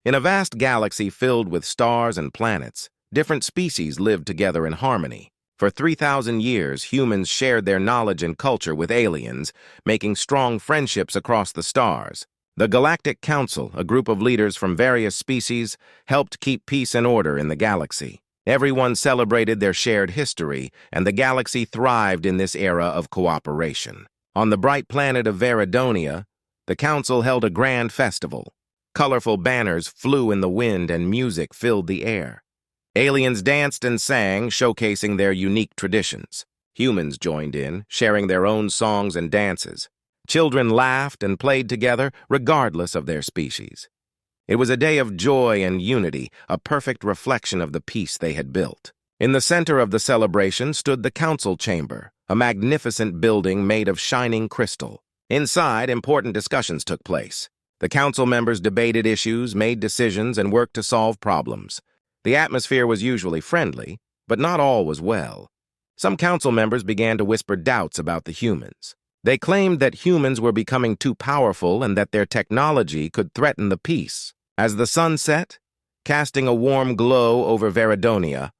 In a vast galaxy filled with stars and planets, different species lived together in harmony. For 3,000 years, humans shared their knowledge and culture with aliens, making strong friendships across the stars. The Galactic Council, a group of leaders from various species, helped keep peace and order in the galaxy. Everyone celebrated their shared history, and the galaxy thrived in this era of cooperation. On the bright planet of Veridonia, the Council held a grand festival. Colorful banners flew in the wind and music filled the air. Aliens danced and sang, showcasing their unique traditions. Humans joined in, sharing their own songs and dances. Children laughed and played together, regardless of their species. It was a day of joy and unity, a perfect reflection of the peace they had built. In the center of the celebration stood the council chamber, a magnificent building made of shining crystal. Inside, important discussions took place. The council members debated issues, made decisions, and worked to solve problems. The atmosphere was usually friendly, but not all was well. Some council members began to whisper doubts about the humans. They claimed that humans were becoming too powerful and that their technology could threaten the peace. As the sun set, casting a warm glow over Veridonia,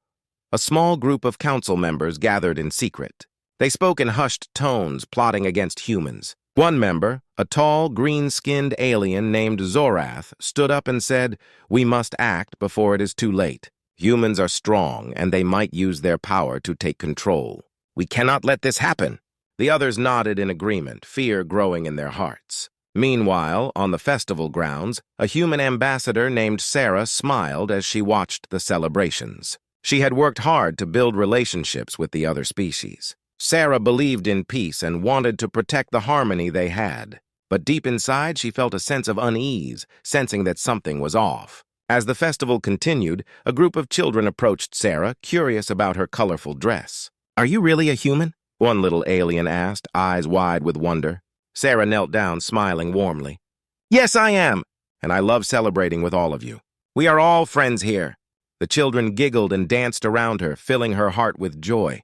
a small group of council members gathered in secret. They spoke in hushed tones, plotting against humans. One member, a tall, green-skinned alien named Zorath, stood up and said, "We must act before it is too late. Humans are strong, and they might use their power to take control. We cannot let this happen." The others nodded in agreement, fear growing in their hearts. Meanwhile, on the festival grounds, a human ambassador named Sarah smiled as she watched the celebrations. She had worked hard to build relationships with the other species. Sarah believed in peace and wanted to protect the harmony they had. But deep inside, she felt a sense of unease, sensing that something was off. As the festival continued, a group of children approached Sarah, curious about her colorful dress. "Are you really a human?" one little alien asked, eyes wide with wonder. Sarah knelt down, smiling warmly. "Yes, I am, and I love celebrating with all of you. We are all friends here." The children giggled and danced around her, filling her heart with joy.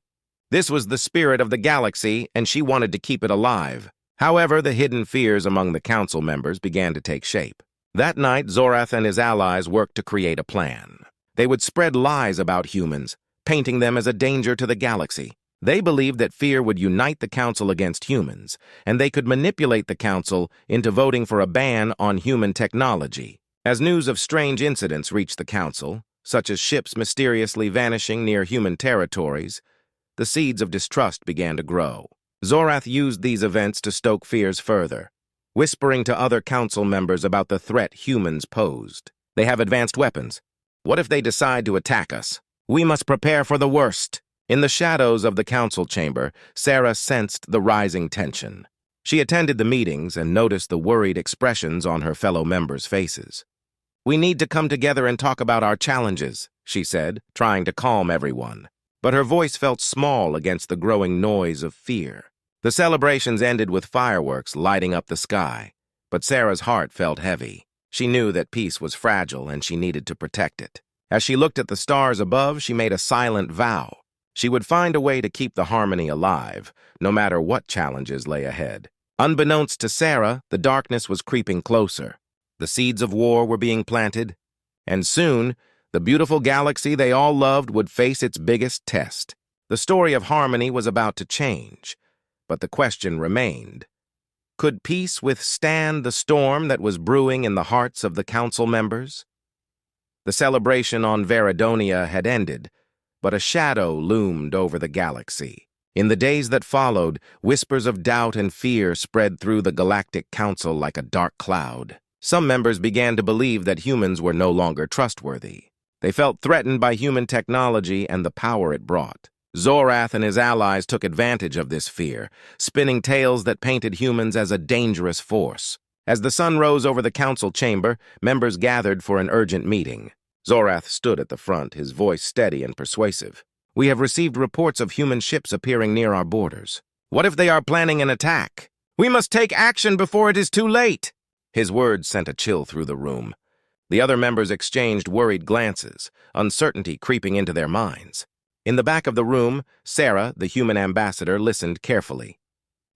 This was the spirit of the galaxy, and she wanted to keep it alive. However, the hidden fears among the council members began to take shape. That night, Zorath and his allies worked to create a plan. They would spread lies about humans, painting them as a danger to the galaxy. They believed that fear would unite the council against humans, and they could manipulate the council into voting for a ban on human technology. As news of strange incidents reached the council, such as ships mysteriously vanishing near human territories, the seeds of distrust began to grow. Zorath used these events to stoke fears further, whispering to other council members about the threat humans posed. "They have advanced weapons. What if they decide to attack us? We must prepare for the worst." In the shadows of the council chamber, Sarah sensed the rising tension. She attended the meetings and noticed the worried expressions on her fellow members' faces. "We need to come together and talk about our challenges," she said, trying to calm everyone. But her voice felt small against the growing noise of fear. The celebrations ended with fireworks lighting up the sky, but Sarah's heart felt heavy. She knew that peace was fragile and she needed to protect it. As she looked at the stars above, she made a silent vow. She would find a way to keep the harmony alive, no matter what challenges lay ahead. Unbeknownst to Sarah, the darkness was creeping closer. The seeds of war were being planted, and soon, the beautiful galaxy they all loved would face its biggest test. The story of harmony was about to change, but the question remained. Could peace withstand the storm that was brewing in the hearts of the council members? The celebration on Veridonia had ended, but a shadow loomed over the galaxy. In the days that followed, whispers of doubt and fear spread through the Galactic Council like a dark cloud. Some members began to believe that humans were no longer trustworthy. They felt threatened by human technology and the power it brought. Zorath and his allies took advantage of this fear, spinning tales that painted humans as a dangerous force. As the sun rose over the council chamber, members gathered for an urgent meeting. Zorath stood at the front, his voice steady and persuasive. "We have received reports of human ships appearing near our borders. What if they are planning an attack? We must take action before it is too late." His words sent a chill through the room. The other members exchanged worried glances, uncertainty creeping into their minds. In the back of the room, Sarah, the human ambassador, listened carefully.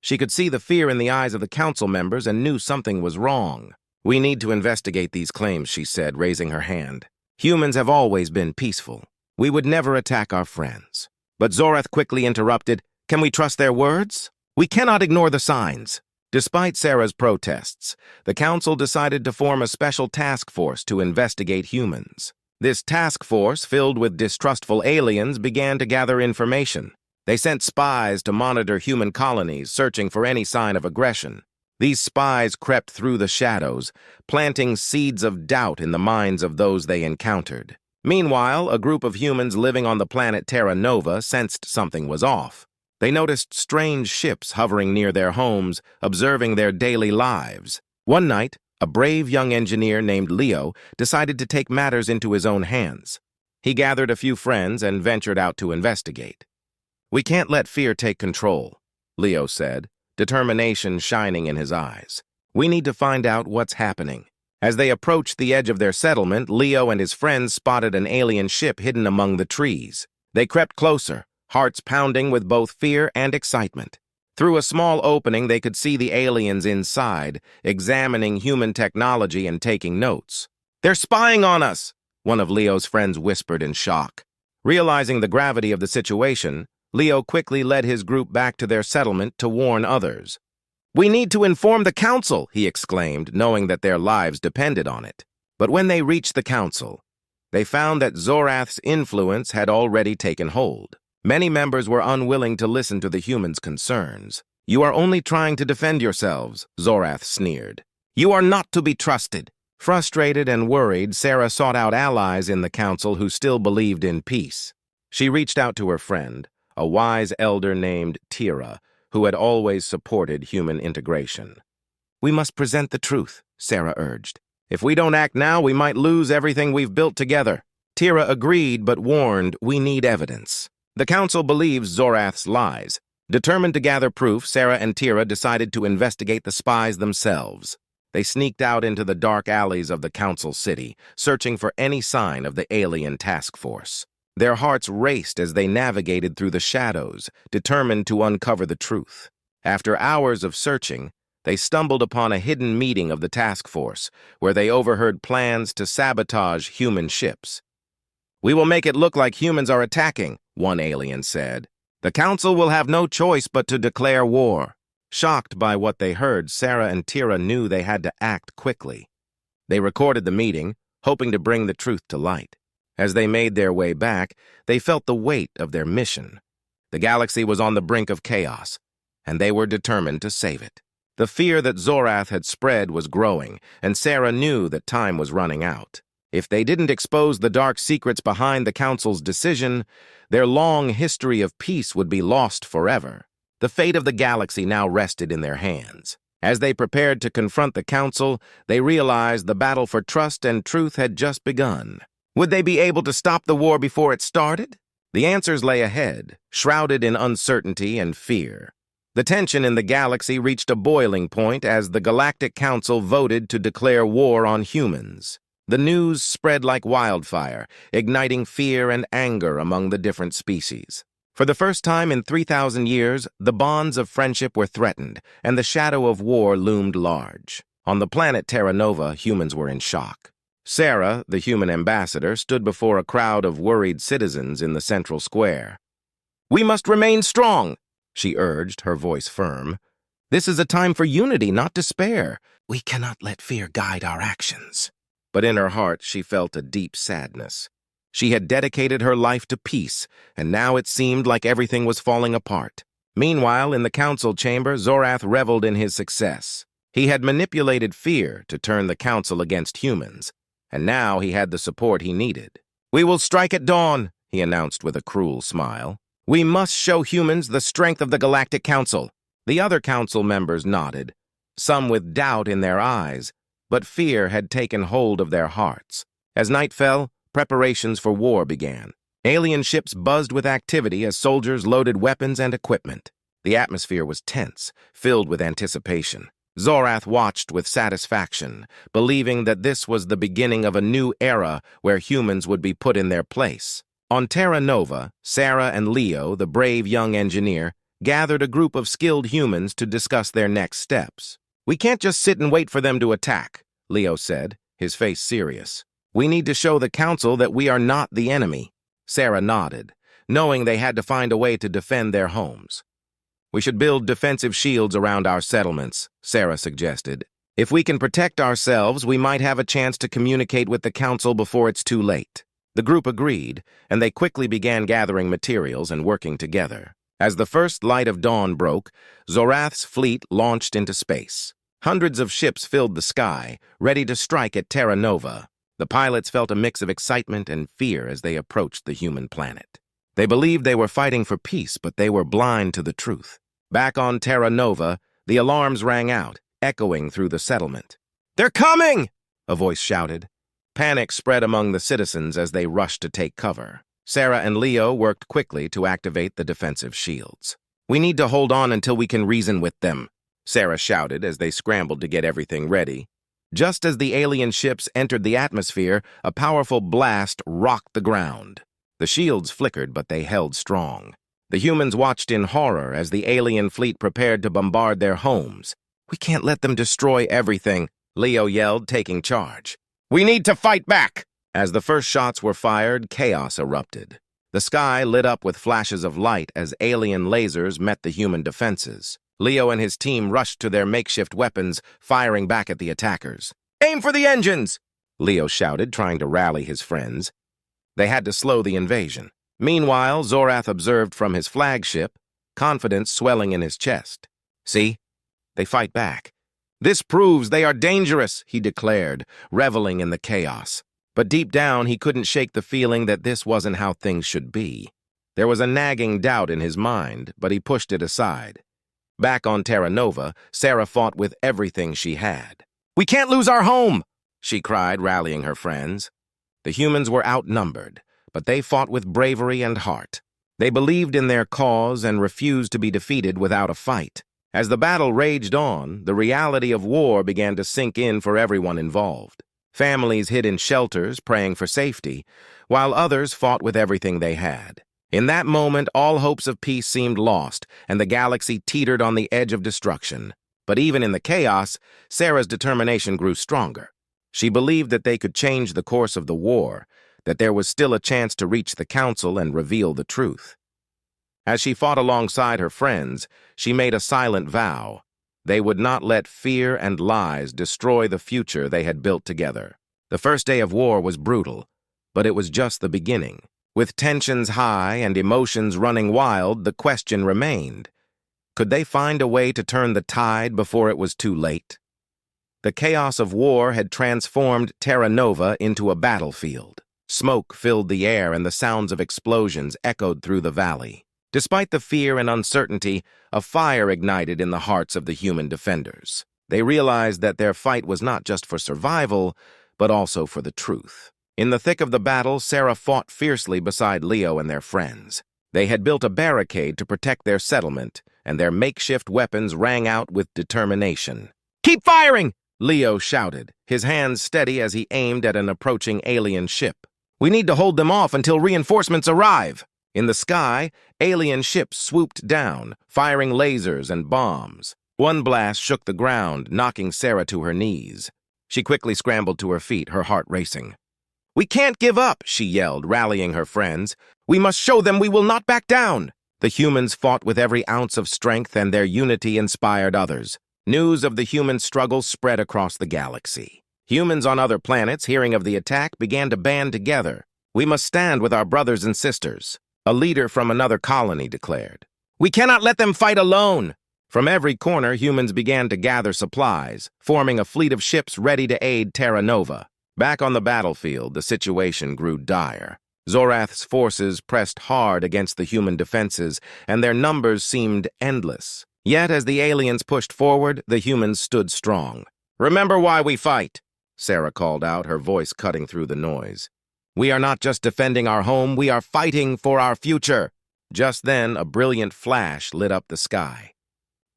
She could see the fear in the eyes of the council members and knew something was wrong. "We need to investigate these claims," she said, raising her hand. "Humans have always been peaceful. We would never attack our friends." But Zorath quickly interrupted. "Can we trust their words? We cannot ignore the signs." Despite Sarah's protests, the council decided to form a special task force to investigate humans. This task force, filled with distrustful aliens, began to gather information. They sent spies to monitor human colonies, searching for any sign of aggression. These spies crept through the shadows, planting seeds of doubt in the minds of those they encountered. Meanwhile, a group of humans living on the planet Terra Nova sensed something was off. They noticed strange ships hovering near their homes, observing their daily lives. One night, a brave young engineer named Leo decided to take matters into his own hands. He gathered a few friends and ventured out to investigate. "We can't let fear take control," Leo said, determination shining in his eyes. "We need to find out what's happening." As they approached the edge of their settlement, Leo and his friends spotted an alien ship hidden among the trees. They crept closer, hearts pounding with both fear and excitement. Through a small opening, they could see the aliens inside, examining human technology and taking notes. "They're spying on us," one of Leo's friends whispered in shock. Realizing the gravity of the situation, Leo quickly led his group back to their settlement to warn others. "We need to inform the council," he exclaimed, knowing that their lives depended on it. But when they reached the council, they found that Zorath's influence had already taken hold. Many members were unwilling to listen to the humans' concerns. "You are only trying to defend yourselves," Zorath sneered. "You are not to be trusted." Frustrated and worried, Sarah sought out allies in the council who still believed in peace. She reached out to her friend, a wise elder named Tira, who had always supported human integration. "We must present the truth," Sarah urged. "If we don't act now, we might lose everything we've built together." Tira agreed but warned, "We need evidence." The council believes Zorath's lies. Determined to gather proof, Sarah and Tira decided to investigate the spies themselves. They sneaked out into the dark alleys of the council city, searching for any sign of the alien task force. Their hearts raced as they navigated through the shadows, determined to uncover the truth. After hours of searching, they stumbled upon a hidden meeting of the task force, where they overheard plans to sabotage human ships. "We will make it look like humans are attacking," one alien said. "The council will have no choice but to declare war." Shocked by what they heard, Sarah and Tira knew they had to act quickly. They recorded the meeting, hoping to bring the truth to light. As they made their way back, they felt the weight of their mission. The galaxy was on the brink of chaos, and they were determined to save it. The fear that Zorath had spread was growing, and Sarah knew that time was running out. If they didn't expose the dark secrets behind the council's decision, their long history of peace would be lost forever. The fate of the galaxy now rested in their hands. As they prepared to confront the council, they realized the battle for trust and truth had just begun. Would they be able to stop the war before it started? The answers lay ahead, shrouded in uncertainty and fear. The tension in the galaxy reached a boiling point as the Galactic Council voted to declare war on humans. The news spread like wildfire, igniting fear and anger among the different species. For the first time in 3,000 years, the bonds of friendship were threatened, and the shadow of war loomed large. On the planet Terra Nova, humans were in shock. Sarah, the human ambassador, stood before a crowd of worried citizens in the central square. "We must remain strong," she urged, her voice firm. "This is a time for unity, not despair. We cannot let fear guide our actions." But in her heart, she felt a deep sadness. She had dedicated her life to peace, and now it seemed like everything was falling apart. Meanwhile, in the council chamber, Zorath reveled in his success. He had manipulated fear to turn the council against humans, and now he had the support he needed. "We will strike at dawn," he announced with a cruel smile. "We must show humans the strength of the Galactic Council." The other council members nodded, some with doubt in their eyes, but fear had taken hold of their hearts. As night fell, preparations for war began. Alien ships buzzed with activity as soldiers loaded weapons and equipment. The atmosphere was tense, filled with anticipation. Zorath watched with satisfaction, believing that this was the beginning of a new era where humans would be put in their place. On Terra Nova, Sarah and Leo, the brave young engineer, gathered a group of skilled humans to discuss their next steps. "We can't just sit and wait for them to attack," Leo said, his face serious. "We need to show the council that we are not the enemy." Sarah nodded, knowing they had to find a way to defend their homes. "We should build defensive shields around our settlements," Sarah suggested. "If we can protect ourselves, we might have a chance to communicate with the council before it's too late." The group agreed, and they quickly began gathering materials and working together. As the first light of dawn broke, Zorath's fleet launched into space. Hundreds of ships filled the sky, ready to strike at Terra Nova. The pilots felt a mix of excitement and fear as they approached the human planet. They believed they were fighting for peace, but they were blind to the truth. Back on Terra Nova, the alarms rang out, echoing through the settlement. "They're coming!" a voice shouted. Panic spread among the citizens as they rushed to take cover. Sarah and Leo worked quickly to activate the defensive shields. "We need to hold on until we can reason with them," Sarah shouted as they scrambled to get everything ready. Just as the alien ships entered the atmosphere, a powerful blast rocked the ground. The shields flickered, but they held strong. The humans watched in horror as the alien fleet prepared to bombard their homes. "We can't let them destroy everything," Leo yelled, taking charge. "We need to fight back!" As the first shots were fired, chaos erupted. The sky lit up with flashes of light as alien lasers met the human defenses. Leo and his team rushed to their makeshift weapons, firing back at the attackers. "Aim for the engines!" Leo shouted, trying to rally his friends. They had to slow the invasion. Meanwhile, Zorath observed from his flagship, confidence swelling in his chest. "See? They fight back. This proves they are dangerous," he declared, reveling in the chaos. But deep down, he couldn't shake the feeling that this wasn't how things should be. There was a nagging doubt in his mind, but he pushed it aside. Back on Terra Nova, Sarah fought with everything she had. "We can't lose our home!" she cried, rallying her friends. The humans were outnumbered, but they fought with bravery and heart. They believed in their cause and refused to be defeated without a fight. As the battle raged on, the reality of war began to sink in for everyone involved. Families hid in shelters, praying for safety, while others fought with everything they had. In that moment, all hopes of peace seemed lost, and the galaxy teetered on the edge of destruction. But even in the chaos, Sarah's determination grew stronger. She believed that they could change the course of the war, that there was still a chance to reach the council and reveal the truth. As she fought alongside her friends, she made a silent vow. They would not let fear and lies destroy the future they had built together. The first day of war was brutal, but it was just the beginning. With tensions high and emotions running wild, the question remained: could they find a way to turn the tide before it was too late? The chaos of war had transformed Terra Nova into a battlefield. Smoke filled the air and the sounds of explosions echoed through the valley. Despite the fear and uncertainty, a fire ignited in the hearts of the human defenders. They realized that their fight was not just for survival, but also for the truth. In the thick of the battle, Sarah fought fiercely beside Leo and their friends. They had built a barricade to protect their settlement, and their makeshift weapons rang out with determination. "Keep firing!" Leo shouted, his hands steady as he aimed at an approaching alien ship. "We need to hold them off until reinforcements arrive." In the sky, alien ships swooped down, firing lasers and bombs. One blast shook the ground, knocking Sarah to her knees. She quickly scrambled to her feet, her heart racing. "We can't give up," she yelled, rallying her friends. "We must show them we will not back down." The humans fought with every ounce of strength, and their unity inspired others. News of the human struggle spread across the galaxy. Humans on other planets, hearing of the attack, began to band together. "We must stand with our brothers and sisters," a leader from another colony declared. "We cannot let them fight alone." From every corner, humans began to gather supplies, forming a fleet of ships ready to aid Terra Nova. Back on the battlefield, the situation grew dire. Zorath's forces pressed hard against the human defenses, and their numbers seemed endless. Yet, as the aliens pushed forward, the humans stood strong. "Remember why we fight," Sarah called out, her voice cutting through the noise. "We are not just defending our home, we are fighting for our future." Just then, a brilliant flash lit up the sky.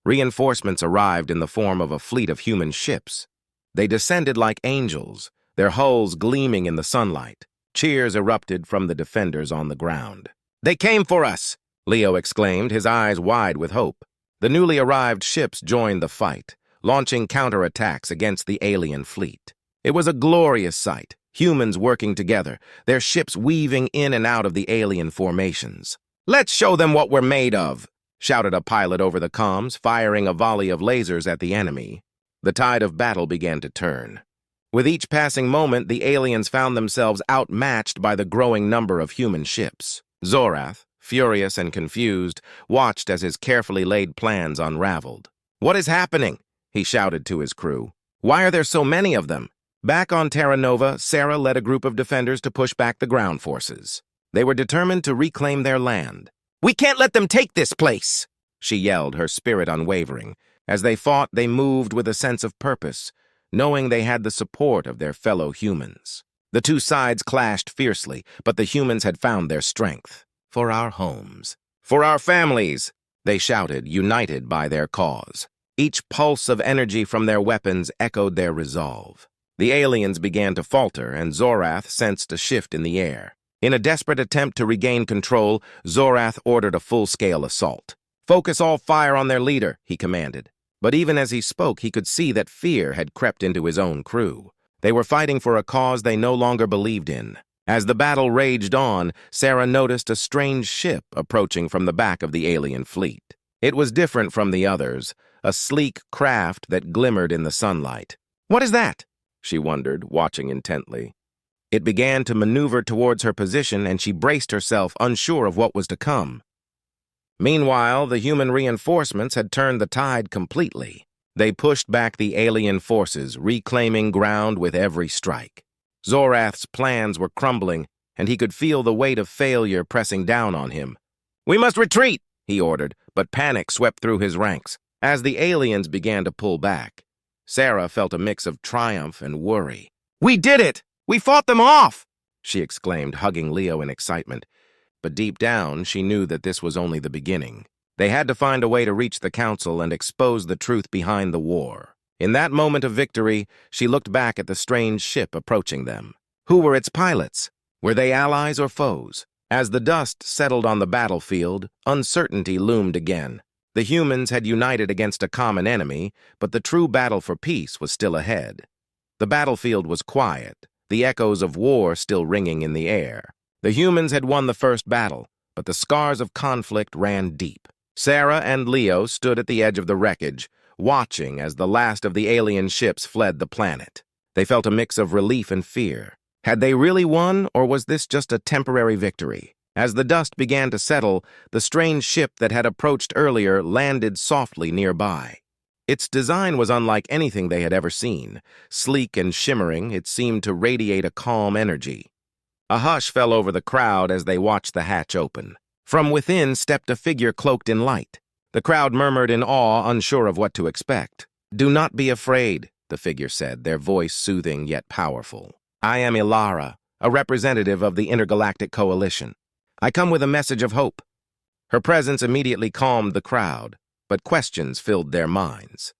Reinforcements arrived in the form of a fleet of human ships. They descended like angels, their hulls gleaming in the sunlight. Cheers erupted from the defenders on the ground. "They came for us!" Leo exclaimed, his eyes wide with hope. The newly arrived ships joined the fight, launching counterattacks against the alien fleet. It was a glorious sight, humans working together, their ships weaving in and out of the alien formations. "Let's show them what we're made of," shouted a pilot over the comms, firing a volley of lasers at the enemy. The tide of battle began to turn. With each passing moment, the aliens found themselves outmatched by the growing number of human ships. Zorath, furious and confused, watched as his carefully laid plans unraveled. "What is happening?" he shouted to his crew. "Why are there so many of them?" Back on Terra Nova, Sarah led a group of defenders to push back the ground forces. They were determined to reclaim their land. "We can't let them take this place!" she yelled, her spirit unwavering. As they fought, they moved with a sense of purpose, knowing they had the support of their fellow humans. The two sides clashed fiercely, but the humans had found their strength. "For our homes. For our families," they shouted, united by their cause. Each pulse of energy from their weapons echoed their resolve. The aliens began to falter, and Zorath sensed a shift in the air. In a desperate attempt to regain control, Zorath ordered a full-scale assault. "Focus all fire on their leader," he commanded. But even as he spoke, he could see that fear had crept into his own crew. They were fighting for a cause they no longer believed in. As the battle raged on, Sarah noticed a strange ship approaching from the back of the alien fleet. It was different from the others, a sleek craft that glimmered in the sunlight. "What is that?" she wondered, watching intently. It began to maneuver towards her position, and she braced herself, unsure of what was to come. Meanwhile, the human reinforcements had turned the tide completely. They pushed back the alien forces, reclaiming ground with every strike. Zorath's plans were crumbling, and he could feel the weight of failure pressing down on him. "We must retreat," he ordered, but panic swept through his ranks. As the aliens began to pull back, Sarah felt a mix of triumph and worry. "We did it! We fought them off!" she exclaimed, hugging Leo in excitement. But deep down, she knew that this was only the beginning. They had to find a way to reach the council and expose the truth behind the war. In that moment of victory, she looked back at the strange ship approaching them. Who were its pilots? Were they allies or foes? As the dust settled on the battlefield, uncertainty loomed again. The humans had united against a common enemy, but the true battle for peace was still ahead. The battlefield was quiet, the echoes of war still ringing in the air. The humans had won the first battle, but the scars of conflict ran deep. Sarah and Leo stood at the edge of the wreckage, watching as the last of the alien ships fled the planet. They felt a mix of relief and fear. Had they really won, or was this just a temporary victory? As the dust began to settle, the strange ship that had approached earlier landed softly nearby. Its design was unlike anything they had ever seen. Sleek and shimmering, it seemed to radiate a calm energy. A hush fell over the crowd as they watched the hatch open. From within stepped a figure cloaked in light. The crowd murmured in awe, unsure of what to expect. "Do not be afraid," the figure said, their voice soothing yet powerful. "I am Ilara, a representative of the Intergalactic Coalition. I come with a message of hope." Her presence immediately calmed the crowd, but questions filled their minds.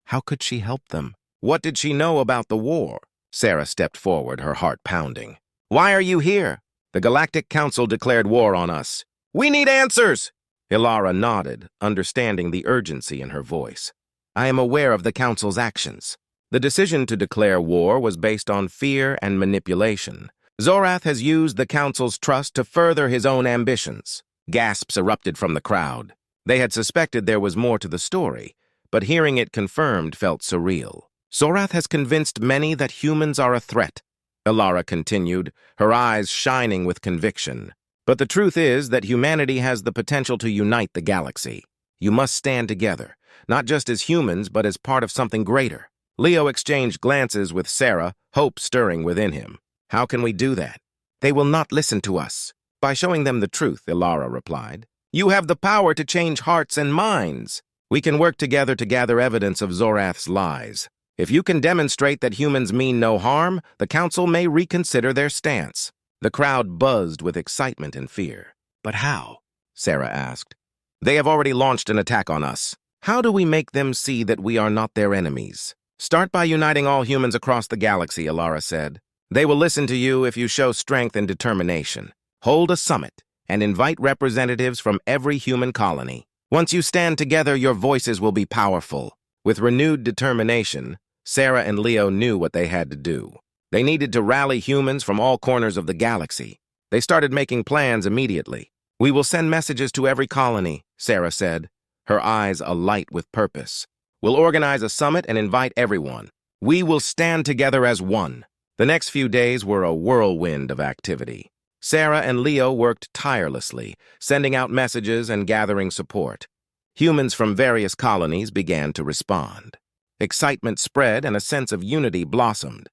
How could she help them? What did she know about the war? Sarah stepped forward, her heart pounding. "Why are you here?" "The Galactic Council declared war on us." "We need answers!" Ilara nodded, understanding the urgency in her voice. "I am aware of the Council's actions." The decision to declare war was based on fear and manipulation. Zorath has used the Council's trust to further his own ambitions. Gasps erupted from the crowd. They had suspected there was more to the story, but hearing it confirmed felt surreal. "Zorath has convinced many that humans are a threat," Ilara continued, her eyes shining with conviction. "But the truth is that humanity has the potential to unite the galaxy. You must stand together, not just as humans, but as part of something greater." Leo exchanged glances with Sarah, hope stirring within him. "How can we do that?" "They will not listen to us." "By showing them the truth," Ilara replied. "You have the power to change hearts and minds. We can work together to gather evidence of Zorath's lies. If you can demonstrate that humans mean no harm, the Council may reconsider their stance." The crowd buzzed with excitement and fear. "But how?" Sarah asked. "They have already launched an attack on us. How do we make them see that we are not their enemies?" "Start by uniting all humans across the galaxy," Ilara said. "They will listen to you if you show strength and determination. Hold a summit and invite representatives from every human colony. Once you stand together, your voices will be powerful." With renewed determination, Sarah and Leo knew what they had to do. They needed to rally humans from all corners of the galaxy. They started making plans immediately. "We will send messages to every colony," Sarah said, her eyes alight with purpose. "We'll organize a summit and invite everyone. We will stand together as one." The next few days were a whirlwind of activity. Sarah and Leo worked tirelessly, sending out messages and gathering support. Humans from various colonies began to respond. Excitement spread and a sense of unity blossomed.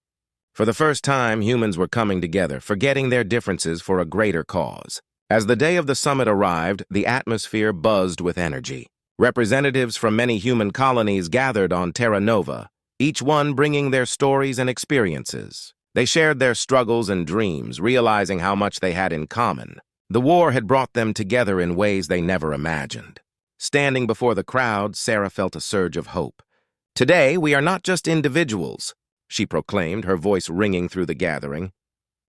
For the first time, humans were coming together, forgetting their differences for a greater cause. As the day of the summit arrived, the atmosphere buzzed with energy. Representatives from many human colonies gathered on Terra Nova, each one bringing their stories and experiences. They shared their struggles and dreams, realizing how much they had in common. The war had brought them together in ways they never imagined. Standing before the crowd, Sarah felt a surge of hope. "Today, we are not just individuals," she proclaimed, her voice ringing through the gathering.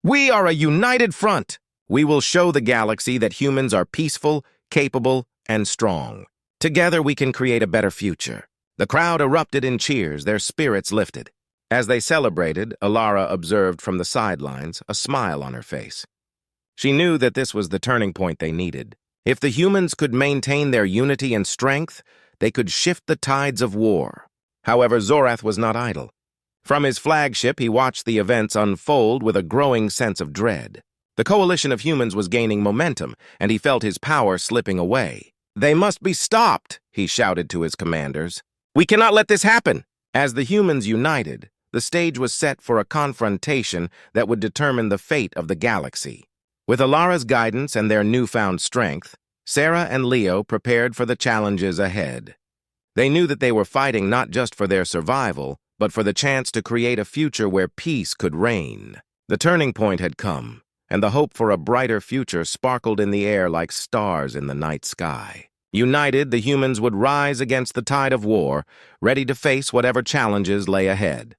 "We are a united front. We will show the galaxy that humans are peaceful, capable, and strong. Together, we can create a better future." The crowd erupted in cheers, their spirits lifted. As they celebrated, Alara observed from the sidelines, a smile on her face. She knew that this was the turning point they needed. If the humans could maintain their unity and strength, they could shift the tides of war. However, Zorath was not idle. From his flagship, he watched the events unfold with a growing sense of dread. The coalition of humans was gaining momentum, and he felt his power slipping away. "They must be stopped," he shouted to his commanders. "We cannot let this happen." As the humans united, the stage was set for a confrontation that would determine the fate of the galaxy. With Alara's guidance and their newfound strength, Sarah and Leo prepared for the challenges ahead. They knew that they were fighting not just for their survival, but for the chance to create a future where peace could reign. The turning point had come, and the hope for a brighter future sparkled in the air like stars in the night sky. United, the humans would rise against the tide of war, ready to face whatever challenges lay ahead.